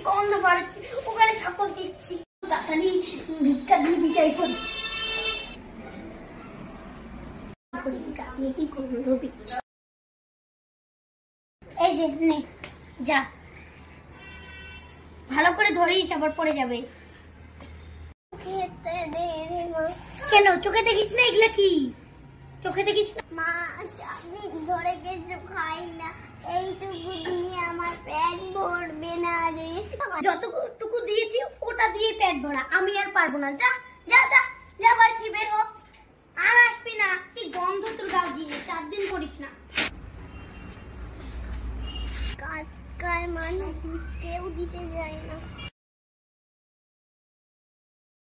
গন্ধ বাড়ছে, ওখানে ঠাকুর দিচ্ছি, তাড়াতাড়ি ভিক্ষা দিয়ে বিদায় করি। কি গন্ধ দিচ্ছি, এই যে নে যা, ভালো করে ধরিস, আবার পড়ে যাবে। কেন চোখে দেখিস না? এগুলা কি চোখে দেখিস না? মা চারদিন ধরে কিছু খাই না, এইটুকু দিয়ে আমার পেট ভরবে না রে। যতটুকু দিয়েছি ওটা দিয়ে পেট ভরা, আমি আর পারবো না। যা যা যা যা, বাড়ি বের হ, আর আসবি না। কি গন্ধ তোর গাও দিয়ে, 4 দিন করিস না। কাজ কার মানুষ কেউ দিতে যায় না।